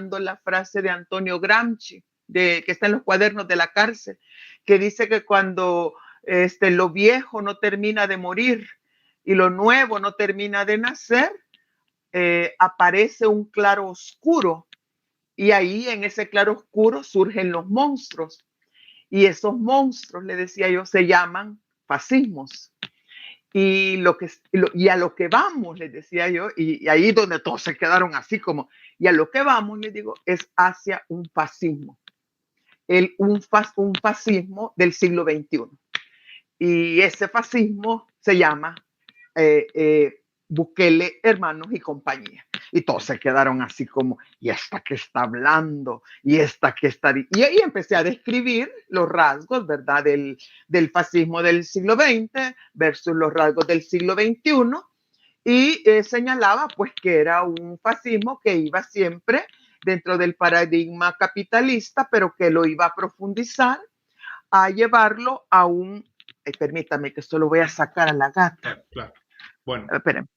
la frase de Antonio Gramsci, que está en los cuadernos de la cárcel, que dice que cuando lo viejo no termina de morir y lo nuevo no termina de nacer, aparece un claro oscuro, y ahí en ese claro oscuro surgen los monstruos, y esos monstruos, le decía yo, se llaman fascismos. Y a lo que vamos, les decía yo, y ahí donde todos se quedaron así como, y a lo que vamos, les digo, es hacia un fascismo, un fascismo del siglo XXI. Y ese fascismo se llama Bukele, hermanos y compañía. Y todos se quedaron así como, ¿y esta que está hablando? ¿Y esta que está? Y ahí empecé a describir los rasgos, ¿verdad? Del fascismo del siglo XX versus los rasgos del siglo XXI. Y señalaba pues que era un fascismo que iba siempre dentro del paradigma capitalista, pero que lo iba a profundizar, a llevarlo a un... permítame que esto lo voy a sacar a la gata. Claro, claro. Bueno. Esperen.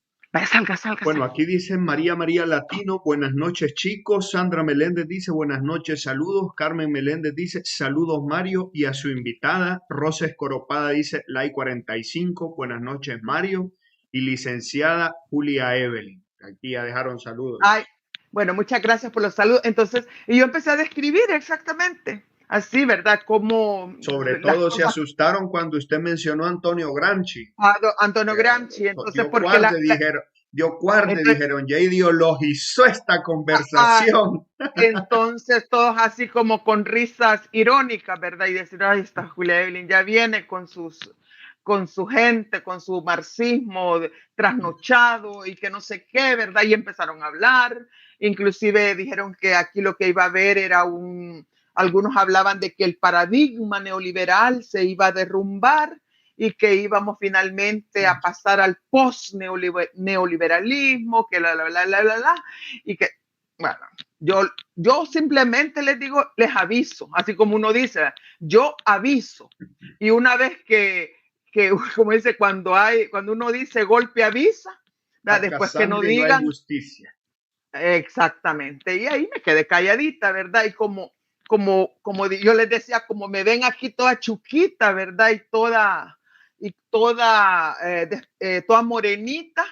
Salga. Bueno, aquí dicen María Latino, buenas noches chicos. Sandra Meléndez dice buenas noches, saludos. Carmen Meléndez dice saludos Mario y a su invitada. Rosa Escoropada dice like 45, buenas noches Mario. Y licenciada Julia Evelyn, aquí ya dejaron saludos. Ay, bueno, muchas gracias por los saludos. Entonces, y yo empecé a describir exactamente así, ¿verdad? Como sobre todo se asustaron cuando usted mencionó a Antonio Gramsci. Antonio Gramsci, entonces porque dijeron, ya ideologizó esta conversación. Entonces todos así como con risas irónicas, ¿verdad? Y decir, ay, esta Julia Evelyn ya viene con su gente, con su marxismo trasnochado y que no sé qué, ¿verdad? Y empezaron a hablar, inclusive dijeron que aquí lo que iba a haber era algunos hablaban de que el paradigma neoliberal se iba a derrumbar y que íbamos finalmente a pasar al post-neoliberalismo, que y que, bueno, yo simplemente les digo, les aviso, así como uno dice, yo aviso. Y una vez que como dice, cuando uno dice golpe avisa, después que no digan. No hay justicia. Exactamente. Y ahí me quedé calladita, ¿verdad? Y como yo les decía, como me ven aquí toda chuquita, ¿verdad? Y toda morenita,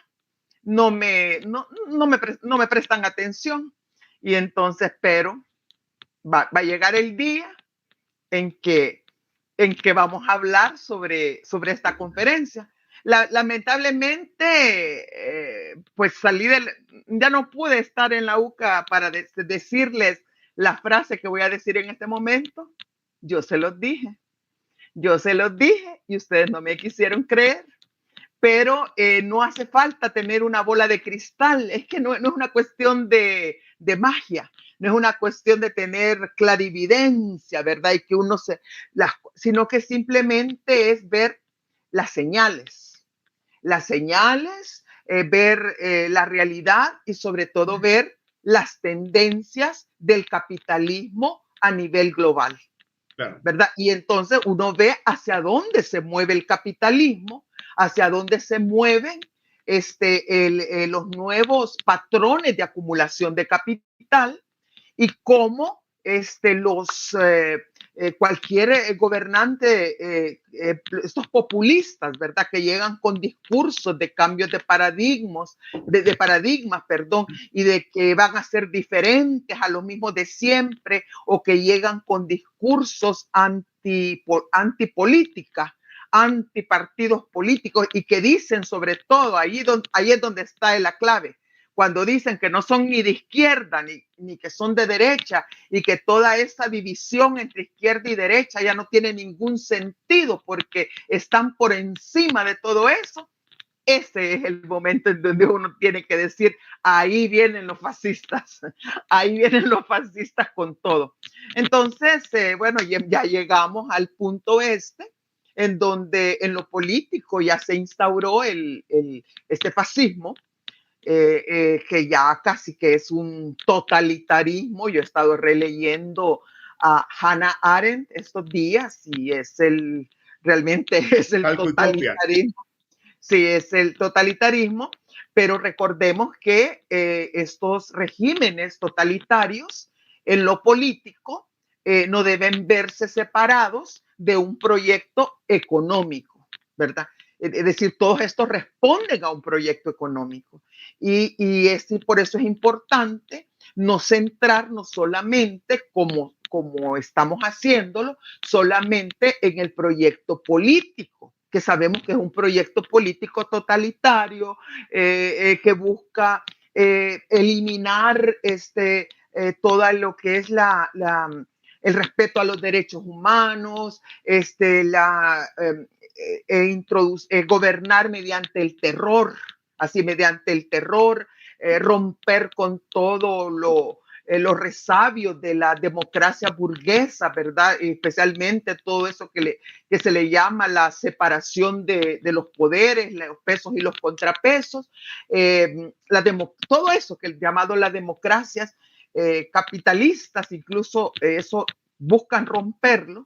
no me prestan atención. Y entonces, pero va a llegar el día en que vamos a hablar sobre esta conferencia. Lamentablemente, pues ya no pude estar en la UCA para decirles la frase que voy a decir en este momento. Yo se los dije y ustedes no me quisieron creer. Pero no hace falta tener una bola de cristal, es que no es una cuestión de magia, no es una cuestión de tener clarividencia, ¿verdad? Y que sino que simplemente es ver las señales, ver la realidad y sobre todo ver las tendencias del capitalismo a nivel global. Claro. ¿Verdad? Y entonces uno ve hacia dónde se mueve el capitalismo, hacia dónde se mueven los nuevos patrones de acumulación de capital y cómo cualquier gobernante, estos populistas, ¿verdad? Que llegan con discursos de cambios de paradigmas, perdón, y de que van a ser diferentes a lo mismo de siempre, o que llegan con discursos antipolítica, antipartidos políticos, y que dicen sobre todo, ahí es donde está la clave, cuando dicen que no son ni de izquierda ni que son de derecha y que toda esa división entre izquierda y derecha ya no tiene ningún sentido porque están por encima de todo eso. Ese es el momento en donde uno tiene que decir, ahí vienen los fascistas con todo. Entonces, bueno, ya llegamos al punto en donde en lo político ya se instauró este fascismo, que ya casi que es un totalitarismo. Yo he estado releyendo a Hannah Arendt estos días y realmente es el totalitarismo. Sí, es el totalitarismo. Pero recordemos que estos regímenes totalitarios en lo político no deben verse separados de un proyecto económico, ¿verdad? Es decir, todos estos responden a un proyecto económico. Por eso es importante no centrarnos solamente como estamos haciéndolo, solamente en el proyecto político, que sabemos que es un proyecto político totalitario, que busca eliminar todo lo que es el respeto a los derechos humanos, gobernar mediante el terror, así mediante el terror, romper con todo los resabios de la democracia burguesa, ¿verdad? Especialmente todo eso que se le llama la separación de los poderes, los pesos y los contrapesos, todo eso que es llamado las democracias capitalistas, incluso eso buscan romperlo.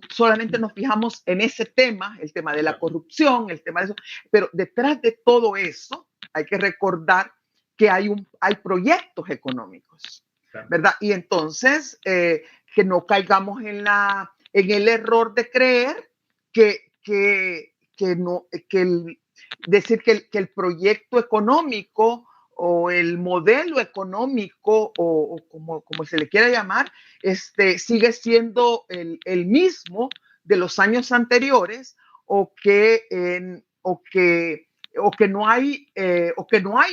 Solamente nos fijamos en ese tema, el tema de la corrupción, el tema de eso, pero detrás de todo eso hay que recordar que hay proyectos económicos, ¿verdad? Y entonces que no caigamos en el error de creer decir que el proyecto económico o el modelo económico o como se le quiera llamar, sigue siendo el mismo de los años anteriores o que no hay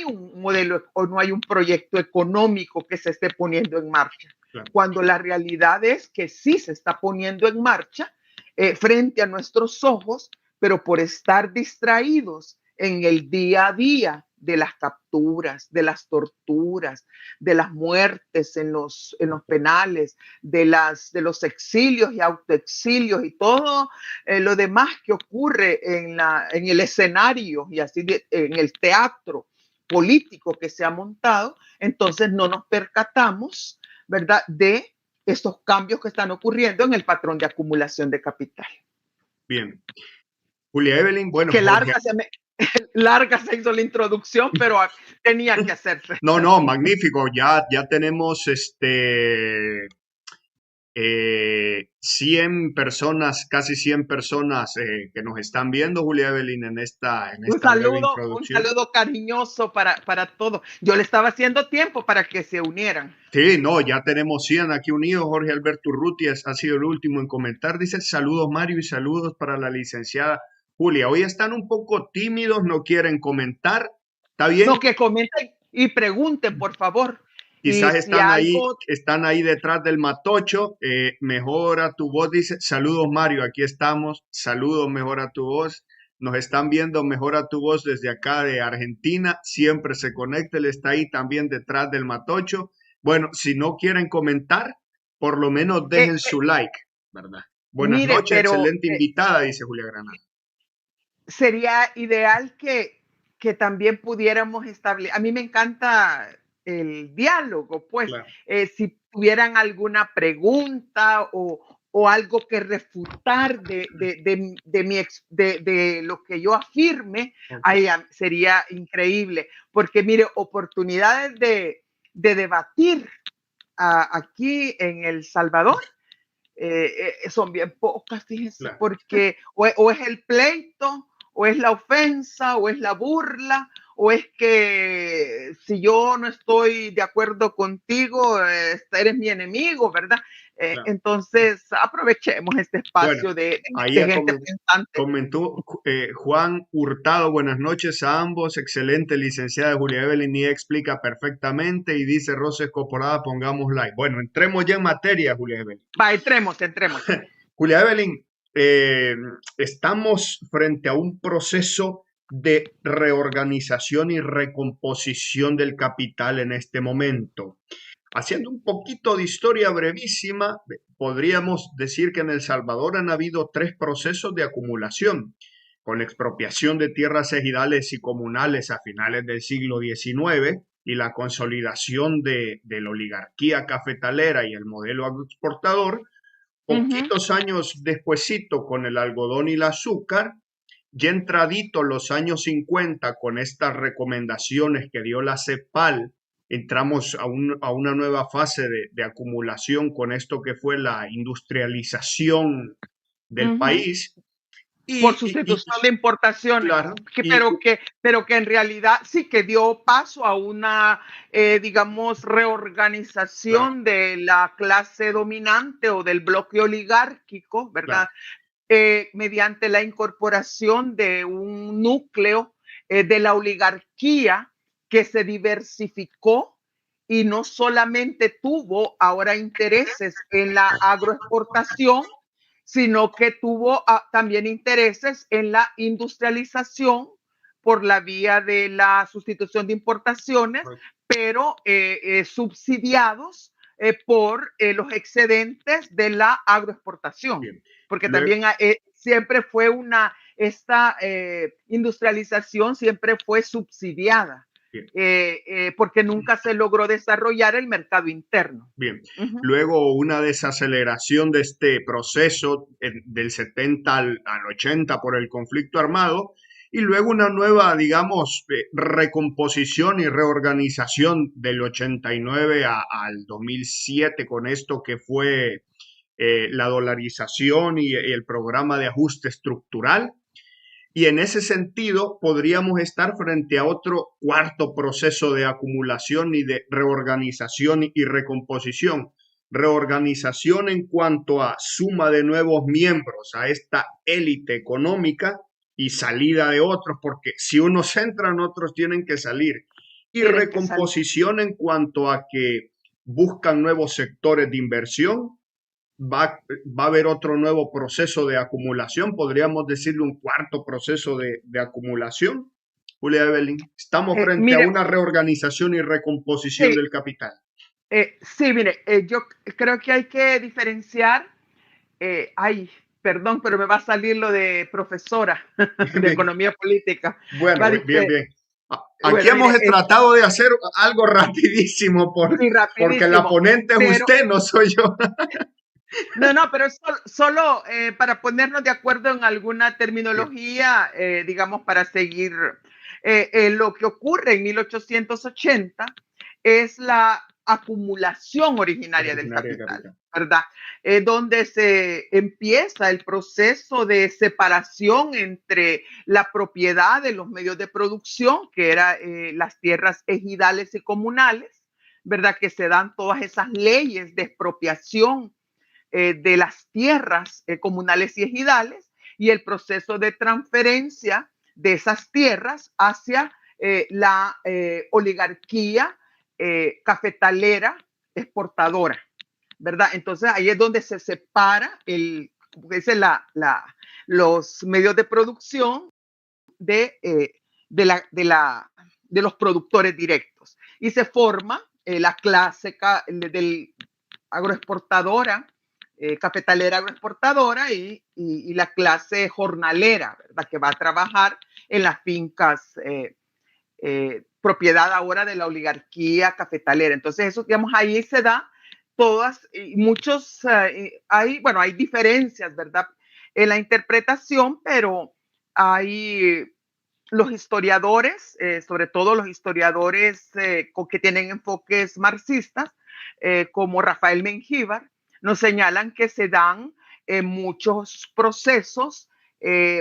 un modelo o no hay un proyecto económico que se esté poniendo en marcha. Claro. Cuando la realidad es que sí se está poniendo en marcha frente a nuestros ojos, pero por estar distraídos en el día a día de las capturas, de las torturas, de las muertes en los penales, de los exilios y autoexilios y todo lo demás que ocurre en el escenario y así en el teatro político que se ha montado, entonces no nos percatamos, ¿verdad?, de estos cambios que están ocurriendo en el patrón de acumulación de capital. Bien. Julia Evelyn, bueno. Que larga se hizo la introducción, pero tenía que hacerse. No, magnífico. Ya tenemos 100 personas, casi 100 personas que nos están viendo, Julia Evelyn, en esta breve introducción. Un saludo cariñoso para todos. Yo le estaba haciendo tiempo para que se unieran. Sí, no, ya tenemos 100 aquí unidos. Jorge Alberto Urrutia ha sido el último en comentar. Dice, saludos Mario y saludos para la licenciada Julia. Hoy están un poco tímidos, no quieren comentar. ¿Está bien? No, que comenten y pregunten, por favor. Quizás están ahí detrás del matocho. Mejora tu voz, dice. Saludos Mario, aquí estamos. Saludos, mejora tu voz. Nos están viendo, mejora tu voz desde acá de Argentina. Siempre se conecta, él está ahí también detrás del matocho. Bueno, si no quieren comentar, por lo menos dejen su like, ¿verdad? Buenas noches, excelente invitada, dice Julia Granada. Sería ideal que también pudiéramos establecer, a mí me encanta el diálogo, pues, claro. Si tuvieran alguna pregunta o algo que refutar de lo que yo afirme, okay, sería increíble, porque mire, oportunidades de debatir aquí en El Salvador son bien pocas, fíjense, claro, porque o es el pleito, o es la ofensa, o es la burla, o es que si yo no estoy de acuerdo contigo, eres mi enemigo, ¿verdad? Claro. Entonces, aprovechemos este espacio de gente pensante. Comentó Juan Hurtado, buenas noches a ambos, excelente licenciada Julia Evelyn y explica perfectamente y dice Rosa Escoporada, pongamos like. Bueno, entremos ya en materia, Julia Evelyn. Va, entremos. Julia Evelyn, estamos frente a un proceso de reorganización y recomposición del capital en este momento. Haciendo un poquito de historia brevísima, podríamos decir que en El Salvador han habido 3 procesos de acumulación, con la expropiación de tierras ejidales y comunales a finales del siglo XIX y la consolidación de la oligarquía cafetalera y el modelo agroexportador. Poquitos años despuesito con el algodón y el azúcar Ya entradito los años 50 con estas recomendaciones que dio la CEPAL, entramos a una nueva fase de acumulación con esto que fue la industrialización del Ujú. país. Por Y sustitución de importaciones, claro, pero que en realidad sí que dio paso a una, digamos, claro, reorganización de la clase dominante o del bloque oligárquico, claro, ¿verdad? Mediante la incorporación de un núcleo de la oligarquía que se diversificó y no solamente tuvo ahora intereses en la agroexportación, sino que tuvo también intereses en la industrialización por la vía de la sustitución de importaciones, pero subsidiados por los excedentes de la agroexportación, bien. porque Luego, también siempre fue esta industrialización siempre fue subsidiada, bien. porque nunca se logró desarrollar el mercado interno. Bien, Uh -huh. luego una desaceleración de este proceso del 70 al 80 por el conflicto armado y luego una nueva, digamos, recomposición y reorganización del 89 al 2007 con esto que fue la dolarización y el programa de ajuste estructural. Y en ese sentido, podríamos estar frente a otro cuarto proceso de acumulación y de reorganización y recomposición. Reorganización en cuanto a suma de nuevos miembros a esta élite económica y salida de otros, porque si unos entran, otros tienen que salir. Y Tienen que salir. recomposición en cuanto a que buscan nuevos sectores de inversión, va a haber otro nuevo proceso de acumulación, podríamos decirle un cuarto proceso de acumulación. Julia Evelyn, estamos frente a Mire, una reorganización y recomposición sí, del capital. sí, mire, yo creo que hay que diferenciar, ay, perdón, pero me va a salir lo de profesora Bien, de bien. economía política. Bueno, Va a bien, decir, bien. Aquí bueno, hemos mire, tratado de hacer algo rapidísimo sí, porque la rapidísimo, ponente es pero usted, no soy yo. no, pero solo para ponernos de acuerdo en alguna Bien, terminología, digamos, para seguir. Lo que ocurre en 1880 es la acumulación originaria del originaria de capital, capital. ¿verdad? Donde se empieza el proceso de separación entre la propiedad de los medios de producción, que eran las tierras ejidales y comunales, ¿verdad? Que se dan todas esas leyes de expropiación de las tierras comunales y ejidales y el proceso de transferencia de esas tierras hacia la oligarquía cafetalera exportadora, ¿verdad? Entonces ahí es donde se separa dice los medios de producción de, de los productores directos y se forma la clase del agroexportadora, cafetalera agroexportadora y la clase jornalera, ¿verdad? Que va a trabajar en las fincas propiedad ahora de la oligarquía cafetalera. Entonces, eso, digamos, ahí se da todas, y muchos, bueno, hay diferencias, ¿verdad? En la interpretación, pero hay los historiadores, sobre todo los historiadores que tienen enfoques marxistas, como Rafael Mengíbar, nos señalan que se dan muchos procesos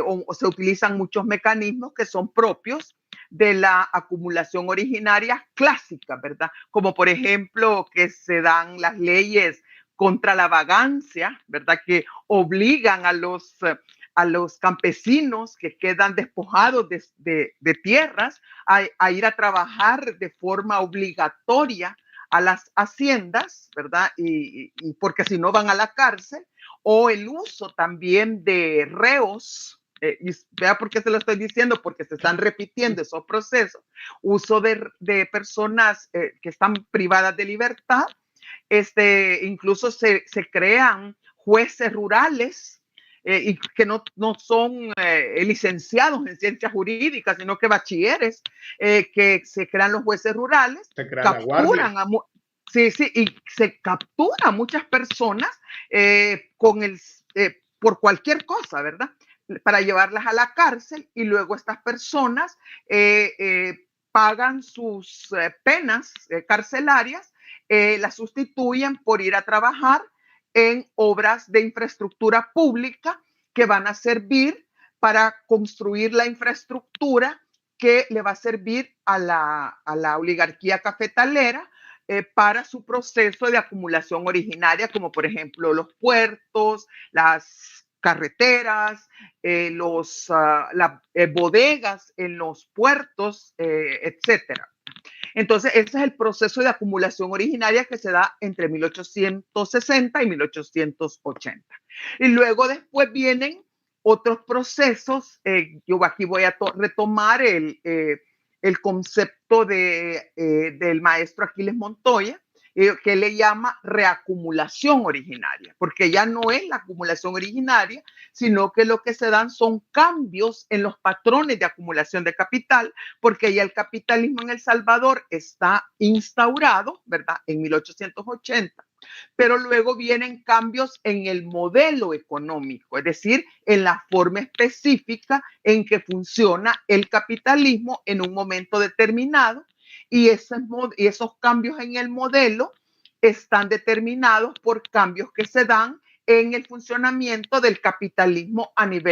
o se utilizan muchos mecanismos que son propios de la acumulación originaria clásica, ¿verdad? Como por ejemplo que se dan las leyes contra la vagancia, ¿verdad? Que obligan a los campesinos que quedan despojados de tierras a ir a trabajar de forma obligatoria a las haciendas, ¿verdad? Y porque si no van a la cárcel, o el uso también de reos, y vea por qué se lo estoy diciendo, porque se están repitiendo esos procesos, uso de personas que están privadas de libertad, incluso se crean jueces rurales y que no son licenciados en ciencias jurídicas, sino que bachilleres, que se crean los jueces rurales, Se crea la guardia. capturan sí, sí, y se captura a muchas personas con por cualquier cosa, ¿verdad? para llevarlas a la cárcel y luego estas personas pagan sus penas carcelarias, las sustituyen por ir a trabajar en obras de infraestructura pública que van a servir para construir la infraestructura que le va a servir a la oligarquía cafetalera para su proceso de acumulación originaria, como por ejemplo los puertos, las carreteras, las bodegas en los puertos, etcétera. Entonces, ese es el proceso de acumulación originaria que se da entre 1860 y 1880. Y luego después vienen otros procesos. Yo aquí voy a retomar el concepto del maestro Aquiles Montoya, que le llama reacumulación originaria, porque ya no es la acumulación originaria, sino que lo que se dan son cambios en los patrones de acumulación de capital, porque ya el capitalismo en El Salvador está instaurado, ¿verdad?, en 1880. Pero luego vienen cambios en el modelo económico, es decir, en la forma específica en que funciona el capitalismo en un momento determinado, y esos cambios en el modelo están determinados por cambios que se dan en el funcionamiento del capitalismo a nivel